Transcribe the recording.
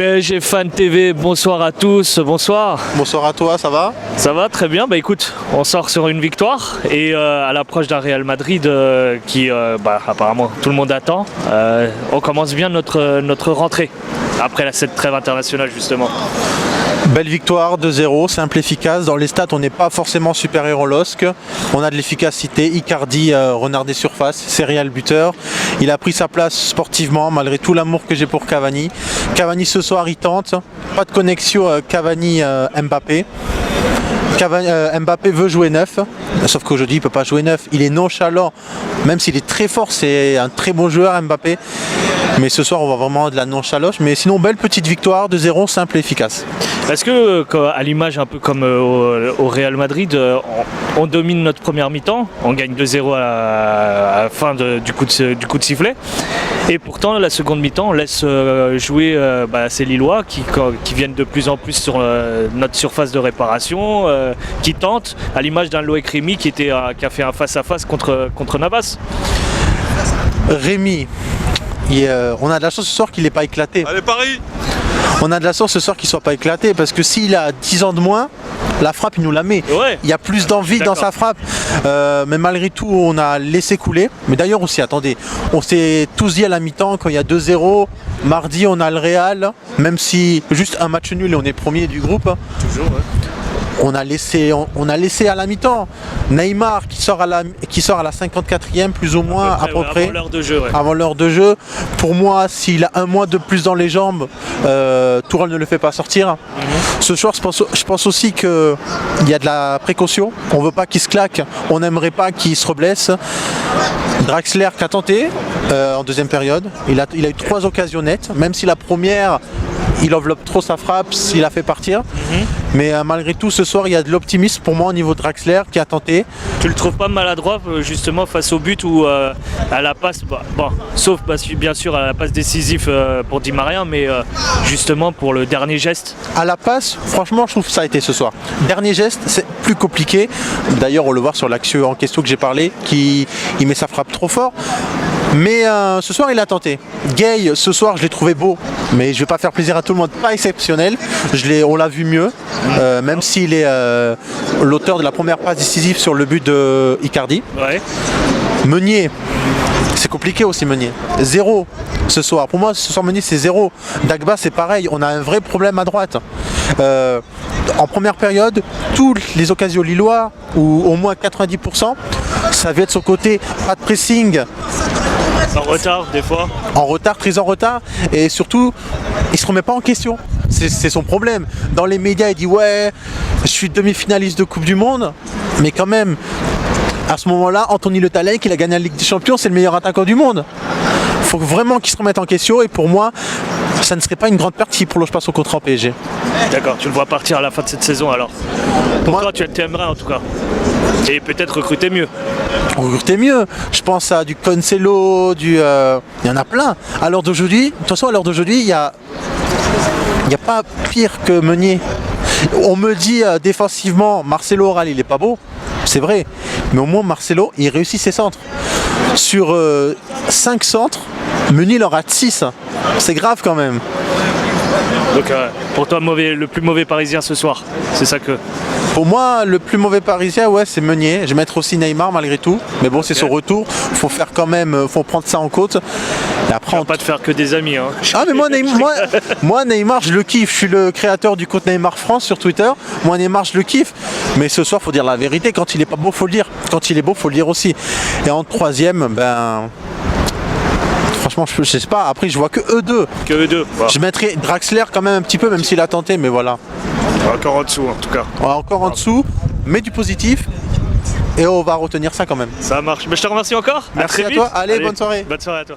PSG Fan TV, bonsoir à tous, bonsoir. Bonsoir à toi, ça va? Ça va très bien, bah écoute, on sort sur une victoire et à l'approche d'un Real Madrid qui apparemment tout le monde attend, on commence bien notre rentrée après cette trêve internationale justement. Belle victoire, 2-0, simple, efficace. Dans les stats, on n'est pas forcément supérieur au LOSC. On a de l'efficacité. Icardi, renard des surfaces, serial buteur. Il a pris sa place sportivement, malgré tout l'amour que j'ai pour Cavani. Cavani ce soir, il tente. Pas de connexion Cavani-Mbappé. Mbappé veut jouer neuf, sauf qu'aujourd'hui il ne peut pas jouer neuf. Il est nonchalant, même s'il est très fort, c'est un très bon joueur Mbappé. Mais ce soir on va vraiment de la nonchalance. Mais sinon, belle petite victoire, 2-0, simple et efficace. Est-ce que, à l'image un peu comme au Real Madrid, on domine notre première mi-temps, on gagne 2-0 à la fin du coup de sifflet, et pourtant la seconde mi-temps on laisse jouer ces Lillois qui viennent de plus en plus sur notre surface de réparation, qui tentent, à l'image d'un Loïc Rémy qui a fait un face-à-face contre Navas. Rémy, on a de la chance ce soir qu'il n'ait pas éclaté. Allez Paris! On a de la chance ce soir qu'il ne soit pas éclaté, parce que s'il a 10 ans de moins, la frappe il nous la met. Ouais. Il y a plus d'envie dans sa frappe, mais malgré tout on a laissé couler. Mais d'ailleurs aussi, attendez, on s'est tous dit à la mi-temps, quand il y a 2-0, mardi on a le Real, même si juste un match nul et on est premier du groupe. Toujours, ouais. On a laissé à la mi-temps Neymar qui sort à la 54e plus ou moins à peu près. Avant l'heure de jeu. Ouais. Avant l'heure de jeu. Pour moi, s'il a un mois de plus dans les jambes, Tourelle ne le fait pas sortir. Ce soir, je pense aussi qu'il y a de la précaution. On ne veut pas qu'il se claque. On n'aimerait pas qu'il se reblesse. Draxler qui a tenté en deuxième période. Il a eu 3 occasions nettes, même si la première, il enveloppe trop sa frappe, il a fait partir. Mais malgré tout, ce soir, il y a de l'optimisme pour moi au niveau de Draxler qui a tenté. Tu le trouves pas maladroit justement face au but ou à la passe, sauf bien sûr à la passe décisive pour Di Maria, mais justement pour le dernier geste? À la passe, franchement, je trouve que ça a été ce soir. Dernier geste, c'est plus compliqué. D'ailleurs, on le voit sur l'action en question que j'ai parlé, il met sa frappe trop fort. Mais ce soir, il a tenté. Gay, ce soir, je l'ai trouvé beau, mais je vais pas faire plaisir à tout le monde, pas exceptionnel. On l'a vu mieux, même s'il est l'auteur de la première passe décisive sur le but de Icardi. Ouais. Meunier, c'est compliqué aussi Meunier. 0 ce soir. Pour moi, ce soir Meunier c'est 0. Dagba c'est pareil, on a un vrai problème à droite. En première période, toutes les occasions lillois, ou au moins 90%, ça vient de son côté, pas de pressing. En retard des fois. En retard, très en retard, et surtout, il se remet pas en question. C'est son problème. Dans les médias, il dit ouais, je suis demi-finaliste de Coupe du Monde, mais quand même, à ce moment-là, Anthony Le Talley, qui a gagné la Ligue des Champions, c'est le meilleur attaquant du monde. Il faut vraiment qu'il se remette en question, et pour moi, ça ne serait pas une grande perte s'il prolonge pas son contrat en PSG. D'accord, tu le vois partir à la fin de cette saison alors. Pour toi, tu aimerais en tout cas. Et peut-être recruter mieux. Recruter mieux. Je pense à du Cancelo, il y en a plein. À l'heure d'aujourd'hui, de toute façon, à l'heure d'aujourd'hui, il n'y a pas pire que Meunier. On me dit défensivement, Marcelo Oral, il est pas beau. C'est vrai. Mais au moins, Marcelo, il réussit ses centres. Sur 5 centres, Meunier il en rate 6. C'est grave quand même. Donc pour toi, le plus mauvais parisien ce soir, c'est ça que... Pour moi, le plus mauvais parisien, ouais, c'est Meunier. Je vais mettre aussi Neymar malgré tout. Mais bon, c'est son retour. Faut faire quand même, faut prendre ça en compte. Et après, on va pas te faire que des amis. Hein. Ah mais moi Neymar, je le kiffe. Je suis le créateur du compte Neymar France sur Twitter. Moi Neymar, je le kiffe. Mais ce soir, faut dire la vérité. Quand il est pas beau, faut le dire. Quand il est beau, faut le dire aussi. Et en troisième, franchement, je sais pas. Après, je vois que eux deux. Que eux deux. Wow. Je mettrais Draxler quand même un petit peu, même s'il a tenté, mais voilà. Encore en dessous, en tout cas. Encore en dessous, mais du positif. Et on va retenir ça quand même. Ça marche. Mais je te remercie encore. Merci à toi. Allez, bonne soirée. Bonne soirée à toi.